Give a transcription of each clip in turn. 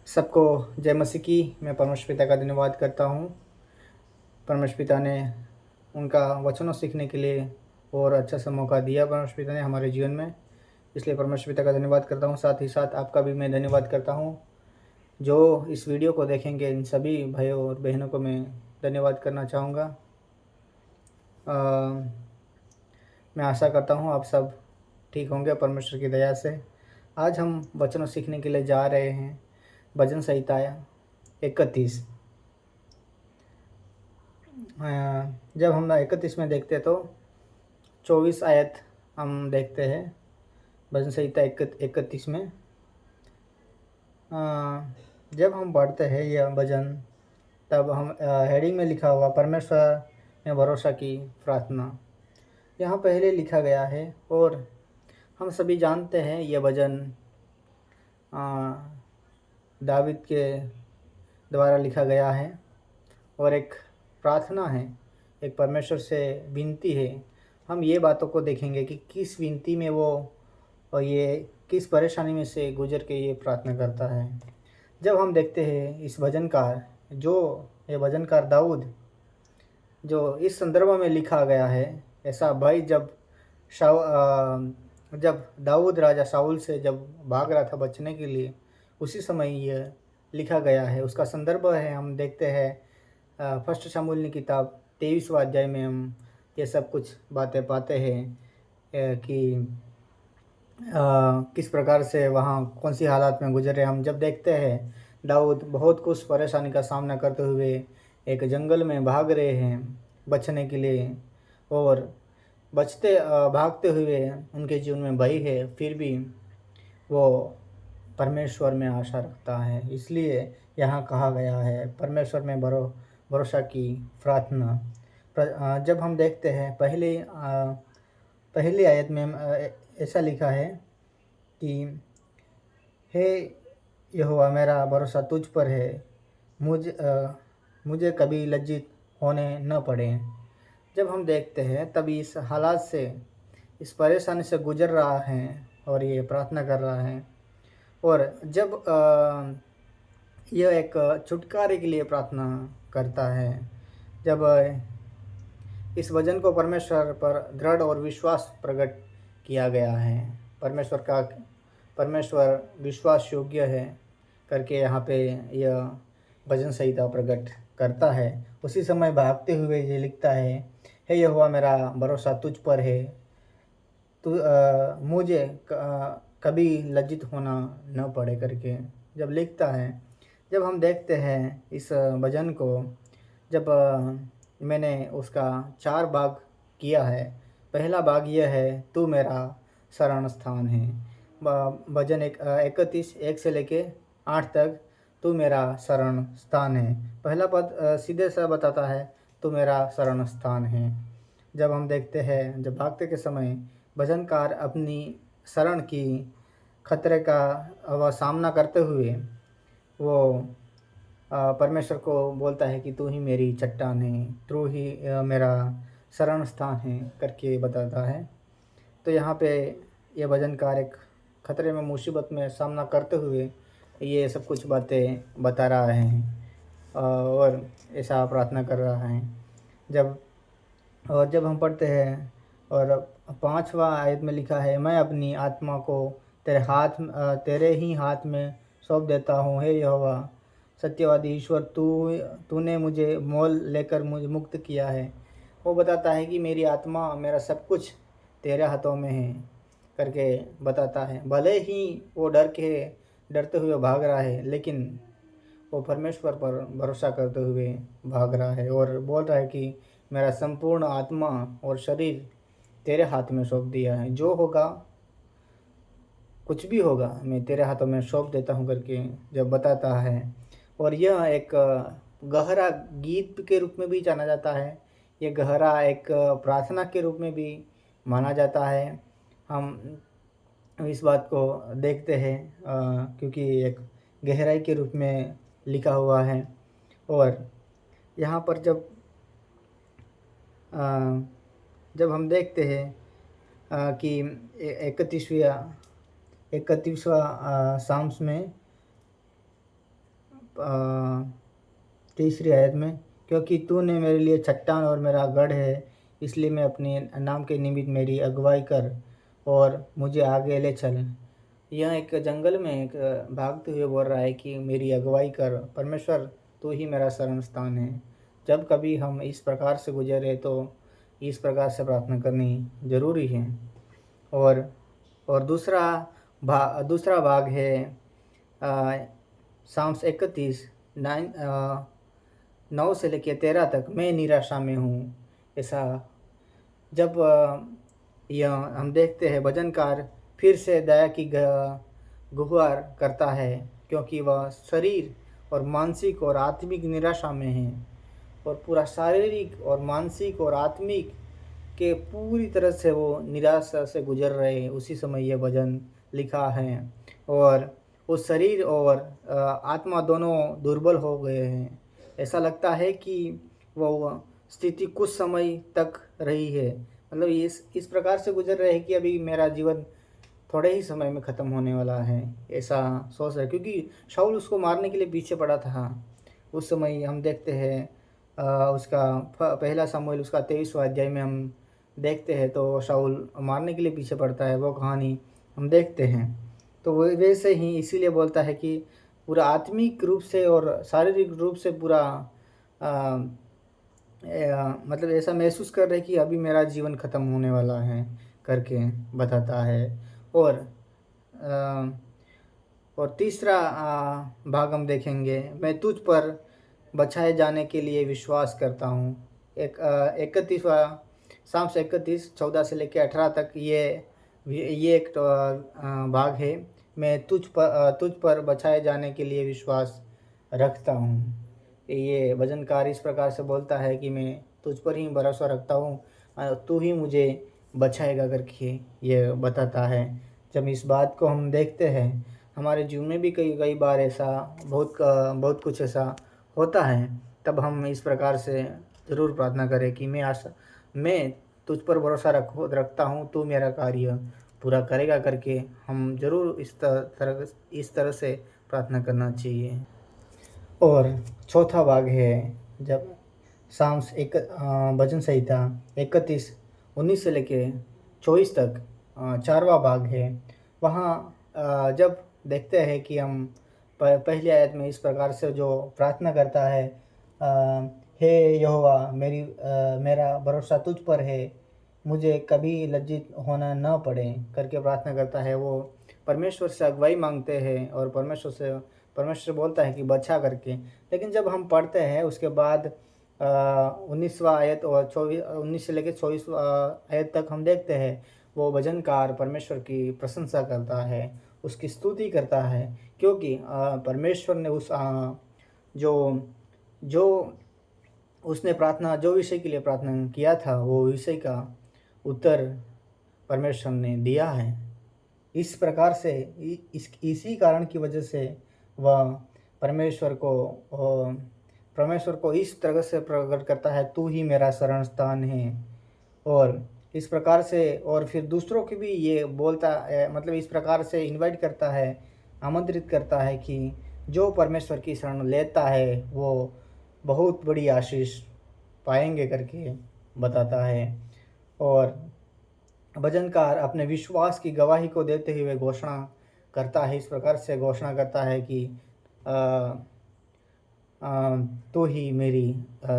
सबको जय मसीह की। मैं परमेश्वर पिता का धन्यवाद करता हूँ। परमेश्वर पिता ने उनका वचनों सीखने के लिए और अच्छा सा मौका दिया परमेश्वर पिता ने हमारे जीवन में, इसलिए परमेश्वर पिता का धन्यवाद करता हूँ। साथ ही साथ आपका भी मैं धन्यवाद करता हूँ। जो इस वीडियो को देखेंगे इन सभी भाइयों और बहनों को मैं धन्यवाद करना चाहूँगा। मैं आशा करता हूँ आप सब ठीक होंगे परमेश्वर की दया से। आज हम वचनों सीखने के लिए जा रहे हैं भजन संहिता 31। जब हम 31 में देखते हैं तो 24 आयत हम देखते हैं भजन संहिता 31 में। जब हम पढ़ते हैं यह भजन, तब हम हेडिंग में लिखा हुआ परमेश्वर में भरोसा की प्रार्थना यहाँ पहले लिखा गया है। और हम सभी जानते हैं यह भजन दावीद के द्वारा लिखा गया है और एक प्रार्थना है, एक परमेश्वर से विनती है। हम ये बातों को देखेंगे कि किस विनती में वो और ये किस परेशानी में से गुजर के ये प्रार्थना करता है। जब हम देखते हैं इस भजनकार, जो ये भजनकार दाऊद, जो इस संदर्भ में लिखा गया है, ऐसा भाई जब दाऊद राजा शाऊल से जब भाग रहा था बचने के लिए, उसी समय यह लिखा गया है। उसका संदर्भ है, हम देखते हैं फर्स्ट शमूएल की किताब 23वां अध्याय में हम ये सब कुछ बातें पाते हैं कि किस प्रकार से वहाँ कौन सी हालात में गुजरे। हम जब देखते हैं दाऊद बहुत कुछ परेशानी का सामना करते हुए एक जंगल में भाग रहे हैं बचने के लिए, और भागते हुए उनके जीवन में भय है, फिर भी वो परमेश्वर में आशा रखता है। इसलिए यहाँ कहा गया है परमेश्वर में भरोसा की प्रार्थना। जब हम देखते हैं पहली आयत में ऐसा लिखा है कि हे यहोवा, मेरा भरोसा तुझ पर है, मुझे कभी लज्जित होने न पड़े। जब हम देखते हैं तभी इस हालात से, इस परेशानी से गुजर रहा है और ये प्रार्थना कर रहा है। और जब यह एक छुटकारे के लिए प्रार्थना करता है, जब इस वचन को परमेश्वर पर दृढ़ और विश्वास प्रकट किया गया है, परमेश्वर विश्वास योग्य है करके यहाँ पे यह भजन संहिता प्रकट करता है। उसी समय भागते हुए ये लिखता है, हे यहोवा, मेरा भरोसा तुझ पर है, तू मुझे कभी लज्जित होना न पड़े करके जब लिखता है। जब हम देखते हैं इस भजन को, जब मैंने उसका 4 भाग किया है। पहला भाग यह है, तू मेरा शरण स्थान है। भजन 31 1 से लेके 8 तक, तू मेरा शरण स्थान है। पहला पद सीधे सा बताता है, तू मेरा शरण स्थान है। जब हम देखते हैं, जब भागते के समय भजनकार अपनी शरण की खतरे का वह सामना करते हुए वो परमेश्वर को बोलता है कि तू ही मेरी चट्टान है, तू ही मेरा शरण स्थान है करके बताता है। तो यहाँ पे ये भजनकार एक खतरे में, मुसीबत में सामना करते हुए ये सब कुछ बातें बता रहा है और ऐसा प्रार्थना कर रहा है। जब हम पढ़ते हैं और 5वां आयत में लिखा है, मैं अपनी आत्मा को तेरे ही हाथ में सौंप देता हूँ। हे यहोवा सत्यवादी ईश्वर, तूने मुझे मोल लेकर मुझे मुक्त किया है। वो बताता है कि मेरी आत्मा, मेरा सब कुछ तेरे हाथों में है करके बताता है। भले ही वो डरते हुए भाग रहा है, लेकिन वो परमेश्वर पर भरोसा करते हुए भाग रहा है और बोल रहा है कि मेरा संपूर्ण आत्मा और शरीर तेरे हाथ में सौंप दिया है। जो होगा, कुछ भी होगा, मैं तेरे हाथों में सौंप देता हूँ करके जब बताता है। और यह एक गहरा गीत के रूप में भी जाना जाता है, ये गहरा एक प्रार्थना के रूप में भी माना जाता है। हम इस बात को देखते हैं क्योंकि एक गहराई के रूप में लिखा हुआ है। और यहाँ पर जब हम देखते हैं कि 31वां साम्स में तीसरी आयत में, क्योंकि तूने मेरे लिए चट्टान और मेरा गढ़ है, इसलिए मैं अपने नाम के निमित्त मेरी अगुवाई कर और मुझे आगे ले चल। यह एक जंगल में एक भागते हुए बोल रहा है कि मेरी अगुवाई कर परमेश्वर, तू ही मेरा शरण स्थान है। जब कभी हम इस प्रकार से गुजरे तो इस प्रकार से प्रार्थना करनी जरूरी है। और दूसरा भाग है साम्स 31 9 से लेकर 13 तक, मैं निराशा में हूँ। ऐसा जब यह हम देखते हैं भजनकार फिर से दया की गुहार करता है, क्योंकि वह शरीर और मानसिक और आत्मिक निराशा में है और पूरा शारीरिक और मानसिक और आत्मिक के पूरी तरह से वो निराशा से गुजर रहे हैं। उसी समय यह भजन लिखा है और वो शरीर और आत्मा दोनों दुर्बल हो गए हैं। ऐसा लगता है कि वो स्थिति कुछ समय तक रही है, मतलब इस प्रकार से गुजर रहे हैं कि अभी मेरा जीवन थोड़े ही समय में ख़त्म होने वाला है, ऐसा सोच रहे। क्योंकि शाऊल उसको मारने के लिए पीछे पड़ा था। उस समय हम देखते हैं उसका पहला शमूएल उसका 23वां अध्याय में हम देखते हैं, तो शाऊल मारने के लिए पीछे पड़ता है, वो कहानी हम देखते हैं। तो वो वैसे ही इसीलिए बोलता है कि पूरा आत्मिक रूप से और शारीरिक रूप से पूरा मतलब ऐसा महसूस कर रहे कि अभी मेरा जीवन ख़त्म होने वाला है करके बताता है। और तीसरा भाग हम देखेंगे, मैं तुझ पर बचाए जाने के लिए विश्वास करता हूँ। 31वां साम्स 31 14 से लेकर 18 तक ये एक भाग है। मैं तुझ पर बचाए जाने के लिए विश्वास रखता हूँ। ये भजनकार इस प्रकार से बोलता है कि मैं तुझ पर ही भरोसा रखता हूँ, तू ही मुझे बचाएगा करके ये बताता है। जब इस बात को हम देखते हैं हमारे जीवन में भी कई बार ऐसा बहुत कुछ ऐसा होता है, तब हम इस प्रकार से ज़रूर प्रार्थना करें कि मैं तुझ पर भरोसा रखता हूँ, तू मेरा कार्य पूरा करेगा करके हम ज़रूर इस तरह से प्रार्थना करना चाहिए। और चौथा भाग है जब साम्स भजन संहिता 31 19 से लेके 24 तक चारवा भाग है। वहाँ जब देखते हैं कि हम पहली आयत में इस प्रकार से जो प्रार्थना करता है, हे यहोवा मेरा भरोसा तुझ पर है, मुझे कभी लज्जित होना न पड़े करके प्रार्थना करता है। वो परमेश्वर से अगुवाई मांगते हैं और परमेश्वर बोलता है कि बचा करके। लेकिन जब हम पढ़ते हैं उसके बाद 19वां आयत और 19 से लेकर 24 आयत तक हम देखते हैं वो भजनकार परमेश्वर की प्रशंसा करता है, उसकी स्तुति करता है, क्योंकि परमेश्वर ने जो विषय के लिए प्रार्थना किया था वो विषय का उत्तर परमेश्वर ने दिया है। इस प्रकार से इसी कारण की वजह से वह परमेश्वर को इस तरह से प्रकट करता है, तू ही मेरा शरण स्थान है। और इस प्रकार से और फिर दूसरों की भी ये बोलता है, मतलब इस प्रकार से इनवाइट करता है, आमंत्रित करता है कि जो परमेश्वर की शरण लेता है वो बहुत बड़ी आशीष पाएंगे करके बताता है। और भजनकार अपने विश्वास की गवाही को देते हुए घोषणा करता है, इस प्रकार से घोषणा करता है कि तो ही मेरी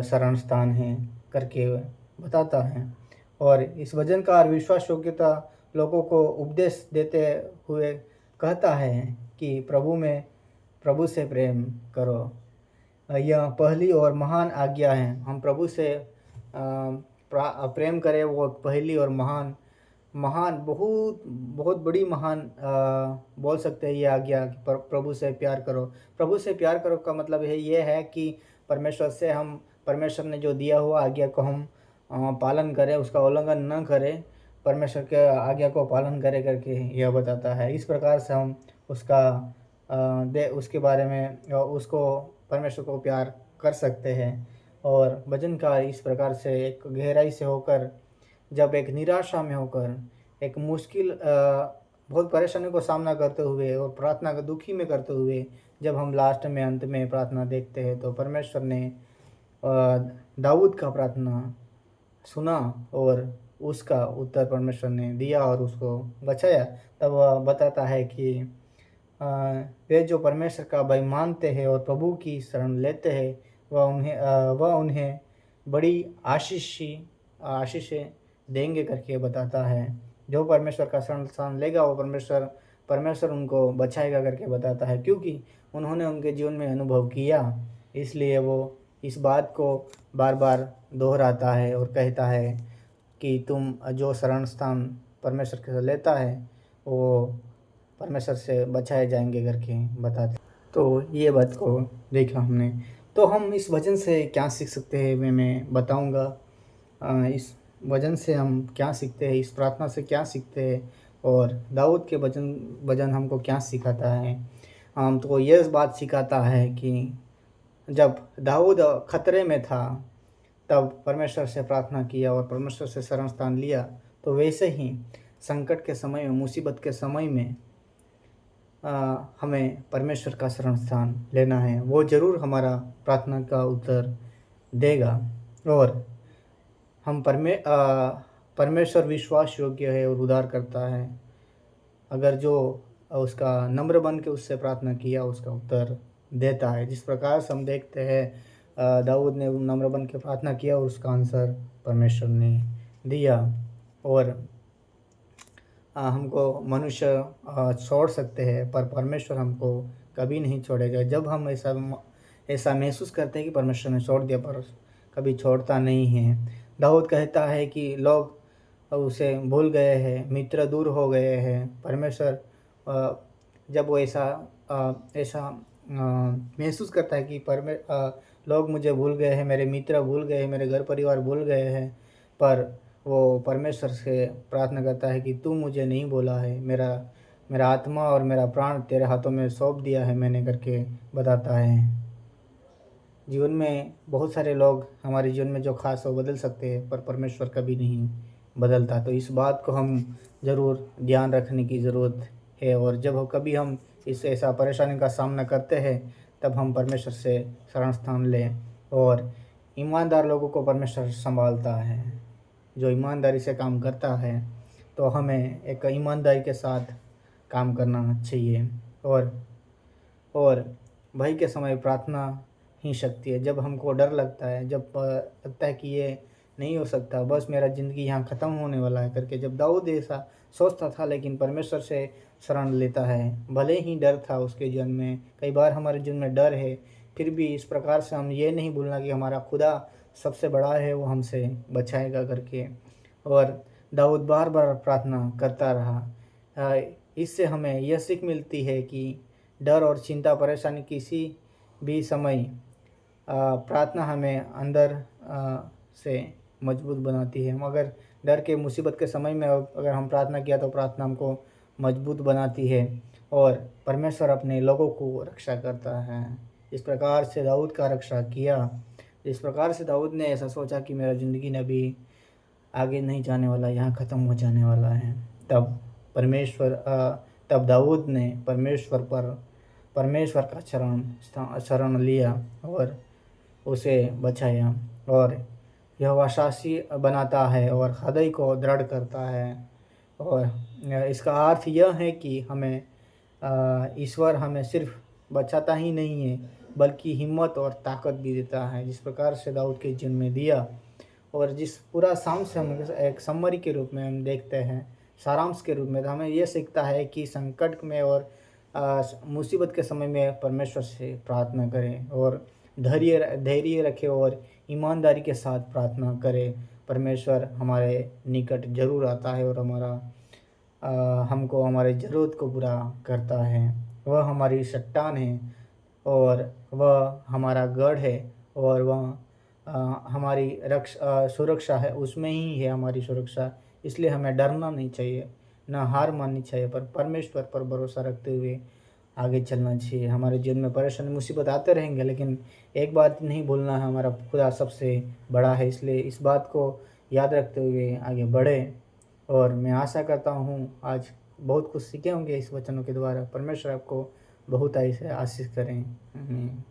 शरण स्थान है करके बताता है। और इस भजनकार विश्वास योग्यता लोगों को उपदेश देते हुए कहता है कि प्रभु से प्रेम करो। यह पहली और महान आज्ञा है। हम प्रभु से प्रेम करें, वो पहली और महान बहुत बड़ी महान बोल सकते हैं ये आज्ञा कि प्रभु से प्यार करो। प्रभु से प्यार करो का मतलब ये है कि परमेश्वर ने जो दिया हुआ आज्ञा को हम पालन करें, उसका उल्लंघन न करें, परमेश्वर के आज्ञा को पालन करें करके यह बताता है। इस प्रकार से हम उसके बारे में उसको परमेश्वर को प्यार कर सकते हैं। और भजनकार इस प्रकार से एक गहराई से होकर, जब एक निराशा में होकर, एक मुश्किल बहुत परेशानी को सामना करते हुए और प्रार्थना का दुखी में करते हुए जब हम लास्ट में अंत में प्रार्थना देखते हैं तो परमेश्वर ने दाऊद का प्रार्थना सुना और उसका उत्तर परमेश्वर ने दिया और उसको बचाया। तब वह बताता है कि अ, वे जो परमेश्वर का भय मानते हैं और प्रभु की शरण लेते हैं वह उन्हें बड़ी आशीषें देंगे करके बताता है। जो परमेश्वर का शरण स्थान लेगा वो परमेश्वर उनको बचाएगा करके बताता है, क्योंकि उन्होंने उनके जीवन में अनुभव किया। इसलिए वो इस बात को बार बार दोहराता है और कहता है कि तुम जो शरण स्थान परमेश्वर के लेता है वो परमेश्वर से बचाए जाएंगे करके बताते। तो ये बात को देखा हमने। तो हम इस वचन से क्या सीख सकते हैं मैं बताऊंगा। इस वचन से हम क्या सीखते हैं, इस प्रार्थना से क्या सीखते हैं और दाऊद के वचन हमको क्या सिखाता है। तो यह बात सिखाता है कि जब दाऊद खतरे में था तब परमेश्वर से प्रार्थना किया और परमेश्वर से शरण स्थान लिया। तो वैसे ही संकट के समय में, मुसीबत के समय में हमें परमेश्वर का शरण स्थान लेना है। वो ज़रूर हमारा प्रार्थना का उत्तर देगा और हम परमेश्वर विश्वास योग्य है और उद्धार करता है। अगर जो उसका नम्र बन के उससे प्रार्थना किया उसका उत्तर देता है। जिस प्रकार से हम देखते हैं दाऊद ने नम्र बन के प्रार्थना किया और उसका आंसर परमेश्वर ने दिया। और हमको मनुष्य छोड़ सकते हैं पर परमेश्वर हमको कभी नहीं छोड़ेगा। जब हम ऐसा महसूस करते हैं कि परमेश्वर ने छोड़ दिया, पर कभी छोड़ता नहीं है। दाऊद कहता है कि लोग उसे भूल गए हैं, मित्र दूर हो गए हैं। परमेश्वर जब वो ऐसा महसूस करता है कि लोग मुझे भूल गए हैं, मेरे मित्र भूल गए हैं, मेरे घर परिवार भूल गए हैं, पर वो परमेश्वर से प्रार्थना करता है कि तू मुझे नहीं भूला है, मेरा आत्मा और मेरा प्राण तेरे हाथों में सौंप दिया है मैंने करके बताता है। जीवन में बहुत सारे लोग हमारे जीवन में जो खास हो बदल सकते हैं पर परमेश्वर कभी नहीं बदलता। तो इस बात को हम ज़रूर ध्यान रखने की ज़रूरत है। और जब कभी हम इस ऐसा परेशानी का सामना करते हैं तब हम परमेश्वर से शरण स्थान लें। और ईमानदार लोगों को परमेश्वर संभालता है। जो ईमानदारी से काम करता है तो हमें एक ईमानदारी के साथ काम करना चाहिए। और भय के समय प्रार्थना ही शक्ति है। जब हमको डर लगता है, जब लगता है कि ये नहीं हो सकता, बस मेरा ज़िंदगी यहाँ ख़त्म होने वाला है करके जब दाऊद ऐसा सोचता था, लेकिन परमेश्वर से शरण लेता है। भले ही डर था उसके जीवन में, कई बार हमारे जीवन में डर है, फिर भी इस प्रकार से हम ये नहीं भूलना कि हमारा खुदा सबसे बड़ा है, वो हमसे बचाएगा करके। और दाऊद बार बार प्रार्थना करता रहा। इससे हमें यह सीख मिलती है कि डर और चिंता परेशानी किसी भी समय प्रार्थना हमें अंदर से मजबूत बनाती है। मगर डर के मुसीबत के समय में अगर हम प्रार्थना किया तो प्रार्थना हमको मजबूत बनाती है और परमेश्वर अपने लोगों को रक्षा करता है। इस प्रकार से दाऊद का रक्षा किया। इस प्रकार से दाऊद ने ऐसा सोचा कि मेरा ज़िंदगी ने अभी आगे नहीं जाने वाला, यहाँ ख़त्म हो जाने वाला है। तब दाऊद ने परमेश्वर का शरण लिया और उसे बचाया। और यह शासी बनाता है और हृदय को दृढ़ करता है। और इसका अर्थ यह है कि ईश्वर हमें सिर्फ बचाता ही नहीं है बल्कि हिम्मत और ताकत भी देता है, जिस प्रकार से दाऊद के जीवन में दिया। और जिस पूरा शाम से हम एक समरी के रूप में हम देखते हैं, सारांश के रूप में, तो हमें यह सीखता है कि संकट में और मुसीबत के समय में परमेश्वर से प्रार्थना करें और धैर्य रखें और ईमानदारी के साथ प्रार्थना करें। परमेश्वर हमारे निकट जरूर आता है और हमको हमारे ज़रूरत को पूरा करता है। वह हमारी चट्टान है और वह हमारा गढ़ है और वह हमारी सुरक्षा है, उसमें ही है हमारी सुरक्षा। इसलिए हमें डरना नहीं चाहिए, ना हार माननी चाहिए, पर परमेश्वर पर भरोसा रखते हुए आगे चलना चाहिए। हमारे जीवन में परेशानी मुसीबत आते रहेंगे, लेकिन एक बात नहीं भूलना है, हमारा खुदा सबसे बड़ा है। इसलिए इस बात को याद रखते हुए आगे बढ़े। और मैं आशा करता हूँ आज बहुत कुछ सीखे होंगे इस वचनों के द्वारा। परमेश्वर आपको बहुत ऐसे आशीष करें। आमीन।